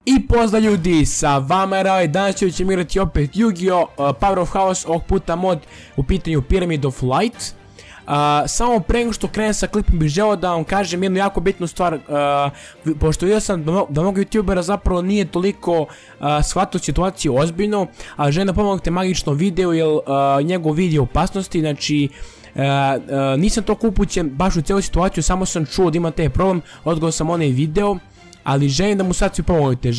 I pozdrav ljudi, sa vama je Rao, danas ćemo igrati opet Yu-Gi-Oh! Power of Chaos, ovog puta mod u pitanju Pyramid of Light. Samo pre nego što krenem sa klipom bih želeo da vam kažem jednu jako bitnu stvar, pošto vidio sam da mnogo youtubera zapravo nije toliko shvatio situaciju ozbiljno, a želim da pomognete magično video jer njegov video opasnosti, znači nisam toliko upućen baš u cijelu situaciju, samo sam čuo da ima taj problem, odgledao sam onaj video. Ali želim da mu sad svi pomognete,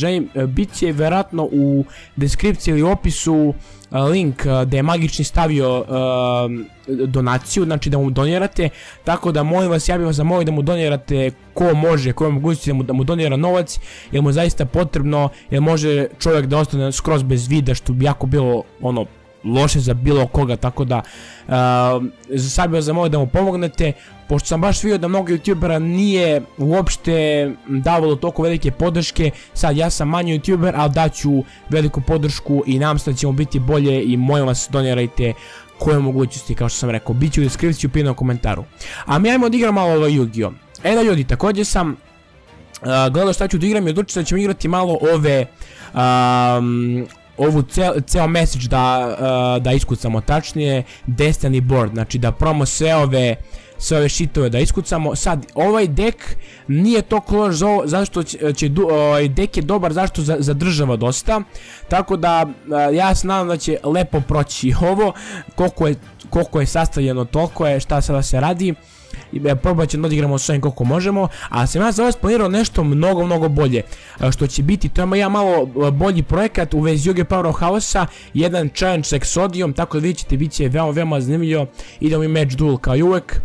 bit će vjerojatno u deskripciji ili opisu link da je Magični stavio donaciju, znači da mu donirate, tako da molim vas, ja bih vas zamolio da mu donirate ko može, ko je mogućnosti da mu donira novac, jer mu je zaista potrebno, jer može čovjek da ostane skroz bez vida, što bi jako bilo ono loše za bilo koga, tako da sad bih vas zamolio da mu pomognete, pošto sam baš vidio da mnogo youtubera nije uopšte davalo toliko velike podrške. Sad ja sam manji youtuber, ali daću veliku podršku i nadam se da ćemo biti bolje i molim vas donirajte koje mogućnosti, kao što sam rekao, bit će u deskripciji u pisanom komentaru. A mi ajmo da igram malo ovo Yu-Gi-Oh! Da ljudi, također sam gledao šta ću da igram i odlučio da ćemo igrati malo ovu ceo message da iskucamo, tačnije Destiny board, znači da promo sve ove shitove da iskucamo. Sad, ovaj dek nije toliko loš zašto dek je dobar, zašto zadržava dosta, tako da ja se nadam da će lepo proći ovo, koliko je sastavljeno, toliko je, šta sada se radi. Probat ćemo da odigramo s ovim koliko možemo, a sam ja za vas planirao nešto mnogo bolje, što će biti, to je jedan malo bolji projekat u vezi Yu-Gi-Oh! Power of Chaos-a, jedan challenge s Exodijom, tako da vidjet ćete, bit će veoma zanimljivo, idemo i match duel kao i uvek,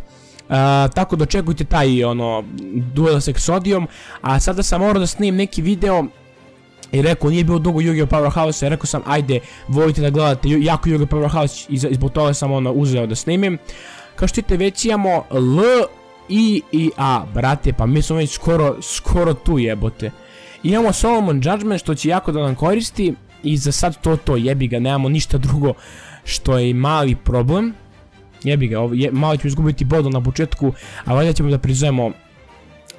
tako da očekujte taj duel s Exodijom. A sada sam morao da snimim neki video i rekao, nije bilo dugo Yu-Gi-Oh! Power of Chaos-a, rekao sam ajde, volite da gledate jako Yu-Gi-Oh! Power of Chaos i zbog toga sam uzeo da snimim. Kao što vidite, već imamo L, I i A, brate, pa mi smo već skoro tu, jebote. Imamo Solomon Judgment, što će jako da nam koristi, i za sad to, jebi ga, nemamo ništa drugo, što je mali problem. Jebi ga, malo ćemo izgubiti bodu na početku, a valjda ćemo da prizovemo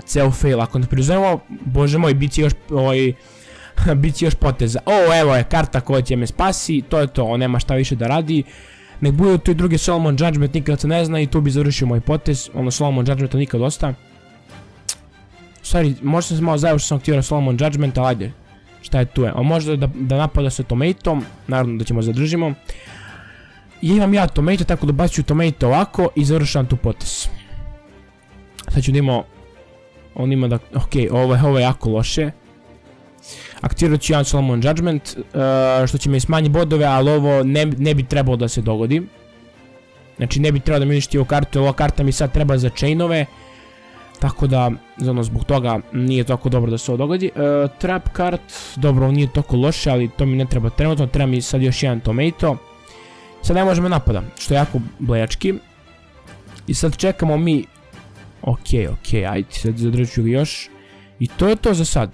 ceo fail. Ako ne prizovemo, bože moj, bit će još poteza. O, evo je karta koja će me spasi, to je to, on nema šta više da radi. Nek bude tu i drugi Solomon Judgment, nikad se ne zna, i tu bi završio moj potez. Solomon Judgmenta nikad dosta. Stvari, možda sam se malo zajeo što sam aktivirao Solomon Judgment, ali ajde, šta je tu je. On može da napada sa Tomatom, naravno da ćemo zadržimo. I imam ja Tomato, tako da bacit ću Tomato ovako i završavam tu potez. Sad ću da imamo, on ima da, okej, ovo je jako loše. Aktivirat ću jedan Solomon Judgment, što će me smanjiti bodove, ali ovo ne bi trebalo da se dogodi. Znači ne bi trebalo da mi uništi ovu kartu, jer ova karta mi sad treba za chainove. Tako da, zbog toga nije toliko dobro da se ovo dogodi. Trap card, dobro, nije toliko loše, ali to mi ne treba trenutno, treba mi sad još jedan Tomato. Sad ne možemo napada, što je jako blejački. I sad čekamo mi, okej, ajde, sad zadržat ću ga još. I to je to za sad.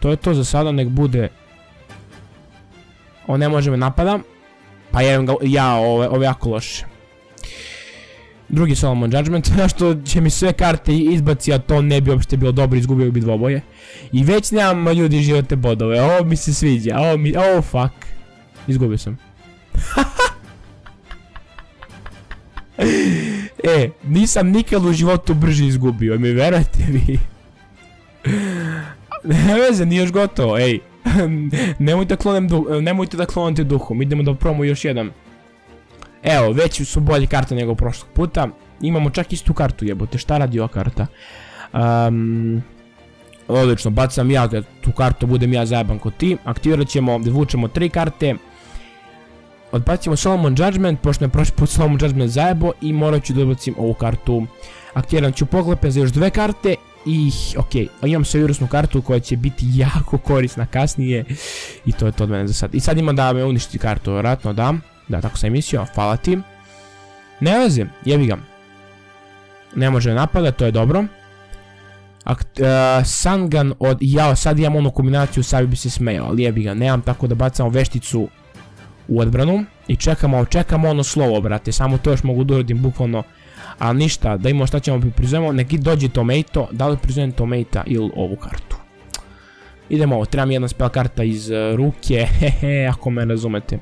To je to za sada, nek bude. On ne može me napada. Pa ovo je jako loše. Drugi Solomon Judgment, što će mi sve karte izbaci, a to ne bi uopšte bilo dobro, izgubio bi dvoboje. I već nemam ljudi životne bodove, ovo mi se sviđa, ovo fuck. Izgubio sam. Nisam nikad u životu brže izgubio, mi verujete vi. Ne veze, nije još gotovo, ej. Nemojte da klonite duhom, idemo da probamo još jedan. Evo, već su bolje karte nego prošlog puta. Imamo čak istu kartu, jebote, šta radi ova karta? Odlično, bacam ja tu kartu, budem ja zajeban kod ti. Aktivirat ćemo, vučemo 3 karte. Odbacimo Solomon Judgment, pošto je prošli put Solomon Judgment zajebo, i morat ću da odbacim ovu kartu. Aktiviram ću poklepe za još 2 karte. I okej, imam sve virusnu kartu koja će biti jako korisna kasnije. I to je to od mene za sad. I sad ima da me uništi kartu, vjerojatno da. Da, tako sam mislio, hvala ti. Ne veze, jebi ga. Ne može napada, to je dobro. Sangan od, sad imam onu kombinaciju, sad bi se smejao, ali jebi ga, nemam, tako da bacamo vešticu u odbranu. I čekamo ono slovo, brate, samo to još mogu da uradim bukvalno. Ali ništa, da imamo šta ćemo prizovemo, neki dođe Tomato, da li prizovem Tomata ili ovu kartu. Idemo ovo, trebam jedna spell karta iz ruke, hehe, ako me razumete.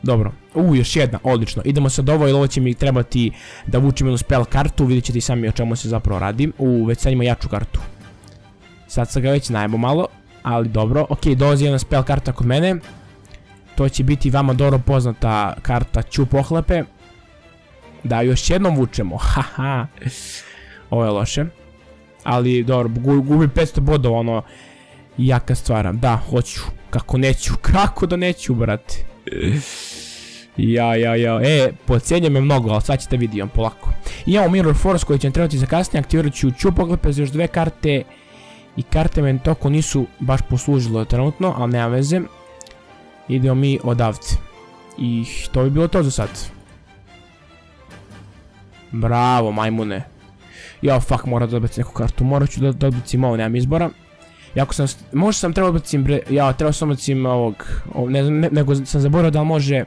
Dobro, još jedna, odlično. Idemo sad ovo, jer ovo će mi trebati da vučem jednu spell kartu, vidjet ćete i sami o čemu se zapravo radi. Već sad ima jaču kartu. Sad sam ga već najmo malo, ali dobro. Ok, dolazi jedna spell karta kod mene. To će biti vama dobro poznata karta Ću pohlepe. Da, još jednom vučemo, haha. Ovo je loše. Ali dobro, gubi 500 bodova, ono, jaka stvara. Da, hoću, kako neću, kako da neću, brate. Podcijenja me mnogo, ali sad ćete vidjeti, polako. Imamo Mirror Force koji će nam trebati za kasnije, aktivirat ću Ću pohlepe za još 2 karte. I karte meni toko nisu baš poslužile trenutno, ali nema veze. Idemo mi odavde. I to bi bilo to za sad. Bravo, majmune. Jao, fuck, moram da odbacim neku kartu. Morat ću da odbacim ovo, nemam izbora. Možda sam trebao odbacim, jao, trebao sam odbacim ovog, ne znam, nego sam zaboravio da li može.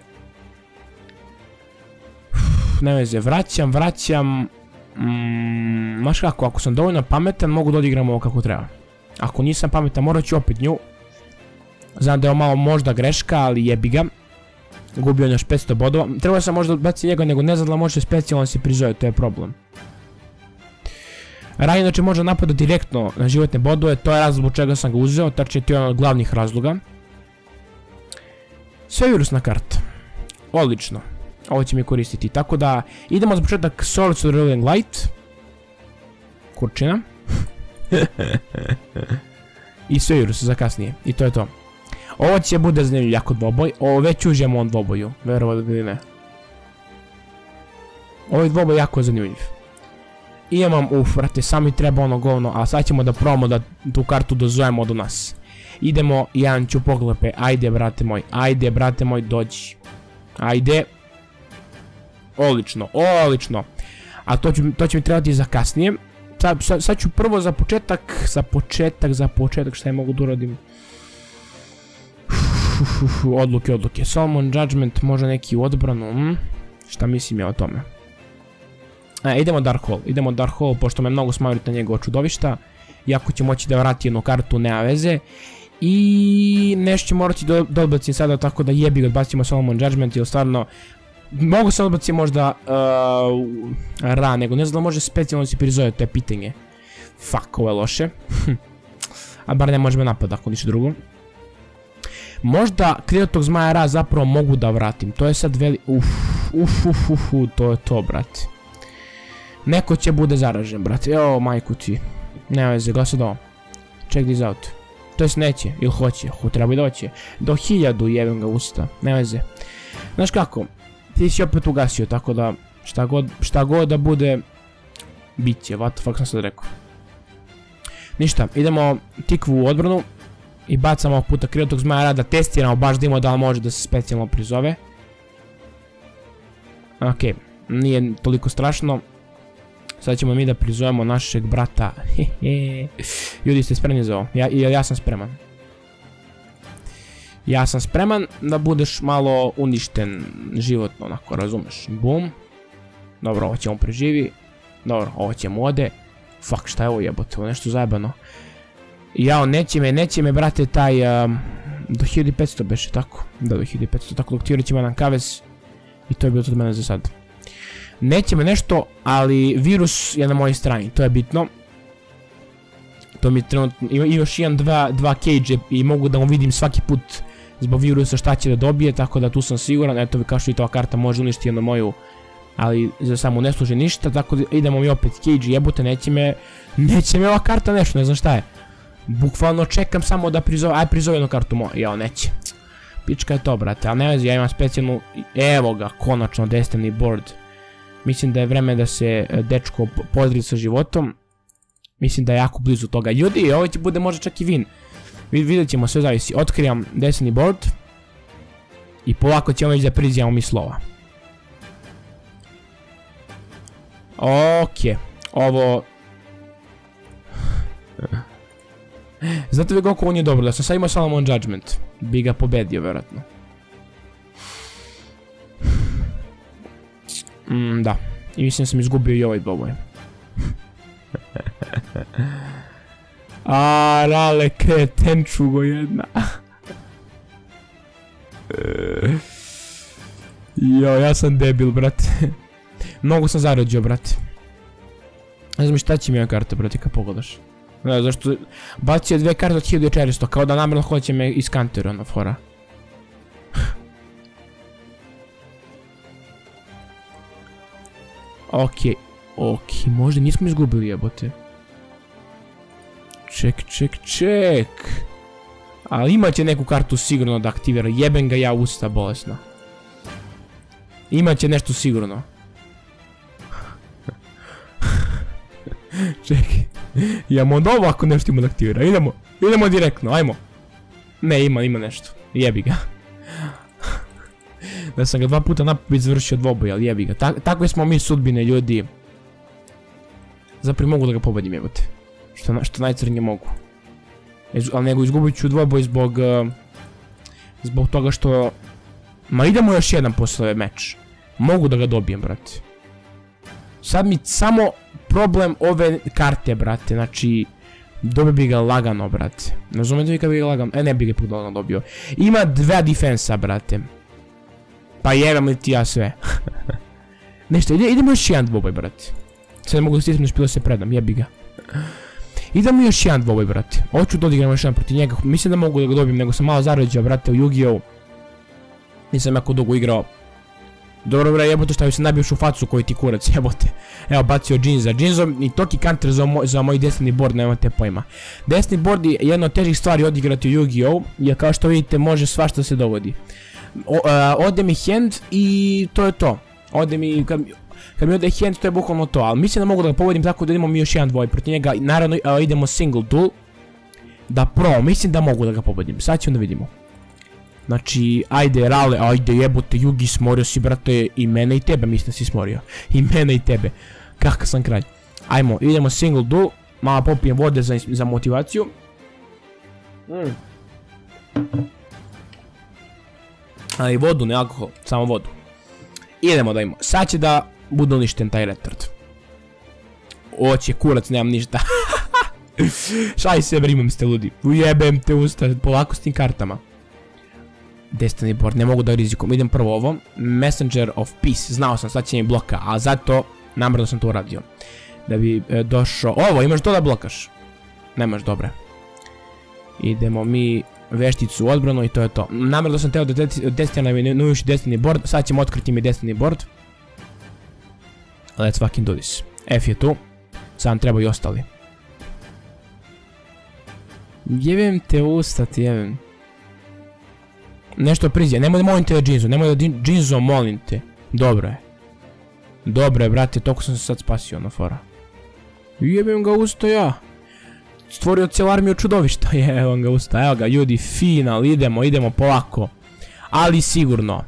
Ne veze, vraćam. Znaš kako, ako sam dovoljno pametan, mogu da odigram ovo kako treba. Ako nisam pametan, morat ću opet nju. Znam da je ovo malo možda greška, ali jebi ga. Gubio on još 500 bodova. Trebao sam možda odbaciti njega, nego ne znam da može specijalno se prizove, to je problem. Raj inače može napada direktno na životne bodove, to je razlog zbog čega sam ga uzeo, tačnije to je jedan od glavnih razloga. Sve virusna karta. Odlično. Ovo će mi koristiti, tako da idemo za početak Swords of the Ruling Light. Kurčina. I sve virus za kasnije, i to je to. Ovo će bude zanimljiv jako dvoboj, ovo već uđemo on dvoboju, verovali ili ne. Ovaj dvoboj jako zanimljiv. I imam, vrate, sami treba ono govno, a sad ćemo da probamo da tu kartu dozovemo do nas. Idemo, jedan Ću pohlepe, ajde brate moj, dođi. Ajde. Odlično. A to će mi trebati za kasnije. Sad ću prvo za početak, šta je mogu da uradim? Odluke. Solomon Judgment, može neki u odbranu, šta mislim ja o tome? Idemo Dark Hole, pošto me mnogo smažiti na njegova čudovišta. Iako će moći da vrati jednu kartu, nema veze. I nešto će morati da odbacim sada, tako da jebi ga odbacimo Solomon Judgment, jer stvarno mogu se odbaciti možda Ra, nego ne znam da može specijalno se prizove, to je pitanje. Fuck, ovo je loše. A bar ne može me napada, ako ništa drugo. Možda kriletog zmaja Ra zapravo mogu da vratim, to je sad to je to, brate. Neko će bude zaražen, brate, jao majku ti. Nema veze, gleda da ovo. Check this out. To jest neće, ili hoće, treba i doće. Do 1000 jebim ga usta, nema veze. Znaš kako, ti si opet ugasio, tako da šta god da bude, bit će, what the fuck sam sad rekao. Ništa, idemo tikvu u odbranu i bacamo ovog puta kriletog zmaja Ra da testiramo, baš da imamo da li može da se specijalno prizove. Ok, nije toliko strašno. Sad ćemo mi da prizovemo našeg brata. Ljudi, ste spremni za ovo? Ja sam spreman. Ja sam spreman da budeš malo uništen životno, onako, razumeš? Bum. Dobro, ovo ćemo preživi. Dobro, ovo ćemo ode. Fuck, šta je ovo jebote, ovo nešto zajebano. Jao, neće me, brate, taj... do 1500 beše, tako? Da, do 1500, tako, aktivirat ćemo jedan kavez. I to je bilo to od mene za sad. Neće me nešto, ali virus je na mojoj strani, to je bitno. To mi trenutno, ima još dva cage i mogu da mu vidim svaki put zbog virusa šta će da dobije, tako da tu sam siguran. Eto, kao što i ta karta može uništiti jednu moju, ali za samo ne služi ništa, tako da idemo mi opet cage, jebote, neće me ova karta nešto, ne znam šta je. Bukvalno čekam samo da prizove jednu kartu moju, jao, neće. Pička je to, brate, ali ne vezi, ja imam specijalnu, evo ga, konačno Destiny board. Mislim da je vreme da se dečko pozdri sa životom. Mislim da je jako blizu toga. Ljudi, ovo će bude možda čak i win. Vidjet ćemo, sve zavisi. Otkrijam Destiny board. I polako ćemo već da prizijamo mi slova. Ok. Ovo... Znate vi kako on je dobro, da sam sad imao Solomon Judgment. Bi ga pobedio, vjerojatno. Da. I mislim da sam izgubio i ovaj dvoboj. A, rale, kretenčugo jedna. Jo, ja sam debil, brate. Mnogo sam zarađio, brate. Ne znam šta će mi ova karta, brate, kad pogledaš. Ne znam zašto... Bacio 2 karte od 1400, kao da namjerno hoće me iskanteri, ona fora. Okej, možda nismo izgubili, jebote. Ček. Ali imat će neku kartu sigurno da aktivira, jebem ga ja usta bolesna. Imat će nešto sigurno. Čekaj. Imamo od ovo ako nešto ima da aktivira. Idemo direktno, ajmo. Ne, ima nešto. Jebi ga. Da sam ga 2 puta napad završio dvoboj, ali jebi ga. Takve smo mi sudbine, ljudi. Zapravo mogu da ga pobedim, jebote. Što najcrnije mogu. Ali nego izgubit ću dvoboj zbog toga što... Ma idemo još jedan posle meč. Mogu da ga dobijem, brate. Sad mi samo problem ove karte, brate. Znači, dobio bi ga lagano, brate. Ne razumete vi kad bi ga lagano... ne bi ga ipak lagano dobio. Ima 2 defensa, brate. Pa jebam li ti ja sve. Nešto, idemo još jedan dvoboj, brate. Sad ne mogu da stisnem da se predam, jebi ga. Idemo još jedan dvoboj, brate. Hoću da odigram još jedan protiv njega. Mislim da mogu da ga dobijem, nego sam malo zarađao, brate, u Yu-Gi-Oh! Nisam jako dugo igrao. Dobro, bre, jebote, šta bi se nabiješ u facu koji ti kurac, jebote. Evo, bacio Jinza. Jinzo i toki counter za moj desni board, nemate pojma. Desni board je jedna od težih stvari odigrati u Yu-Gi-Oh! Jer kao što vidite, može svašta se dogodi. Ode mi hand i to je to. Ode mi, kad mi ode hand, to je bukvalno to. Ali mislim da mogu da ga povodim tako da idemo mi još jedan dvoj protiv njega. Naravno, idemo single duel. Da pro, mislim da mogu da ga povodim. Sad ćemo da vidimo. Znači, ajde, rale, ajde, jebote, Yugi, smorio si, brate, i mene i tebe, mislim da si smorio. I mene i tebe. Kakav sam kralj. Ajmo, idemo single duel. Malo popijem vode za motivaciju. Ali vodu, ne alkohol, samo vodu. Idemo da imamo. Sad će da bude uništen taj retard. Oće, kurac, nemam ništa. Šaj se, brimam ste ludi. Ujebem te usta, polako s tim kartama. Destiny board, ne mogu da rizikom. Idem prvo ovo. Messenger of Peace. Znao sam, sad će mi bloka, a zato namjerno sam to uradio. Da bi došao... Ovo, imaš to da blokaš? Nemaš, dobre. Idemo mi vešticu u odbranu i to je to. Namjerno sam teo da Destiny mi ne uviši Destiny board. Sad ćemo otkriti mi Destiny board. Let's fucking do this. F je tu. Sad nam treba i ostali. Jebem te ustati, jebem. Nešto prizije, nemoj da molim te da Jinzo, nemoj da Jinzo molim te. Dobro je. Dobro je, brate, toliko sam se sad spasio, ono fora. Jebem ga usta ja. Stvorio cijelu armiju čudovišta, jebem ga usta, evo ga, ljudi, final, idemo polako. Ali sigurno.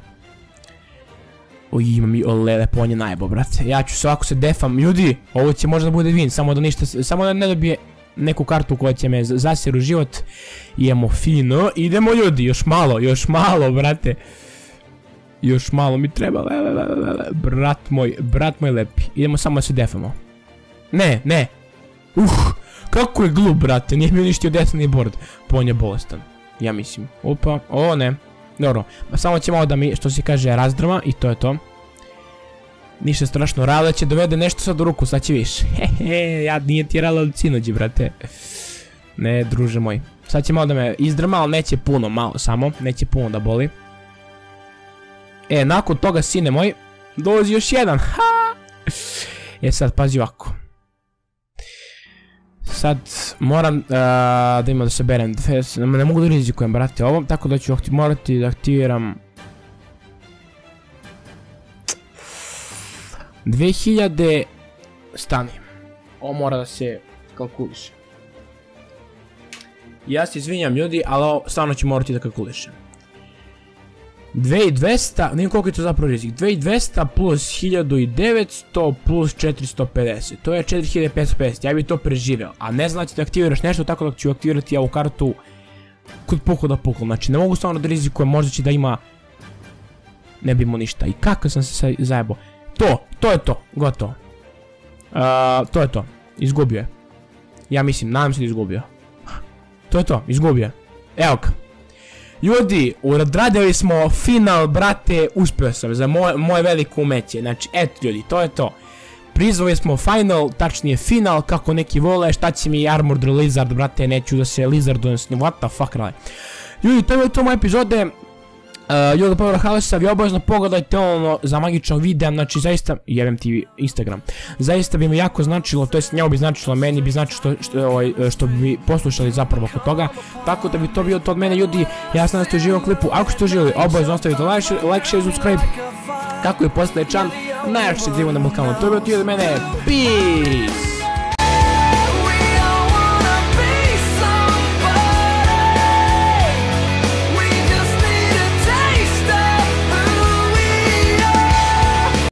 Uj, imam i lepo, on je najbo, brate. Ja ću se ovako se defam, ljudi, ovo će možda bude win, samo da ne dobije neku kartu koja će me zasiru život. Idemo fino, idemo ljudi, još malo, brate. Još malo mi treba, brat moj lepi. Idemo samo da se defamo. Ne. Kako je glup, brate, nije mi uništio Destiny board. Pa on je bolestan, ja mislim. Opa, o ne. Dobro, samo će malo da mi, što se kaže, razdrma i to je to. Ništa strašno, Rale će dovede nešto sad u ruku, sad će viš. Hehe, ja nije ti Rale od sinođi, brate. Ne, druže moj. Sad će malo da me izdrma, ali neće puno, malo samo. Neće puno da boli. Nakon toga, sine moj, dolazi još jedan. Sad, pazi ovako. Sad moram da imam da se berem. Ne mogu da rizikujem, brate, ovom. Tako da ću morati da aktiviram 2000 stani. Ovo mora da se kalkuliše. Ja se izvinjam ljudi, ali ovo stvarno ću morati da kalkulišem. 2200, nijem koliko je to zapravo rizik. 2200 plus 1900 plus 450. To je 4550, ja bih to preživeo. A ne znači da aktiviraš nešto, tako da ću aktivirati ovu kartu kod puku da puku. Znači ne mogu stvarno da rizikujem, možda će da ima... Ne bi imao ništa. I kako sam se zajebao. To je to, gotovo. To je to, izgubio je. Ja mislim, nadam se da izgubio. To je to, izgubio. Evo ga. Ljudi, odradili smo final, brate, uspio sam za moje veliko umeće. Znači, eto ljudi, to je to. Prizvali smo final, tačnije final, kako neki vole, šta će mi Armored Lizard, brate, neću da se Lizardu, what the fuck, rale. Ljudi, to je to moje epizode. Ljudi, Power Halesa, vi obavezno pogledajte ono za magičnog videa, znači zaista, jebem ti Instagram, zaista bi mi jako značilo, to jest njemu bi značilo, meni bi značilo što bi poslušali zapravo oko toga, tako da bi to bio to od mene, ljudi, ja sam nastavio živom klipu, ako ste uživali, obavezno ostavite like, share, subscribe, kako je postaje član, najjači divo na Balkanu, to je bio ti od mene, peace!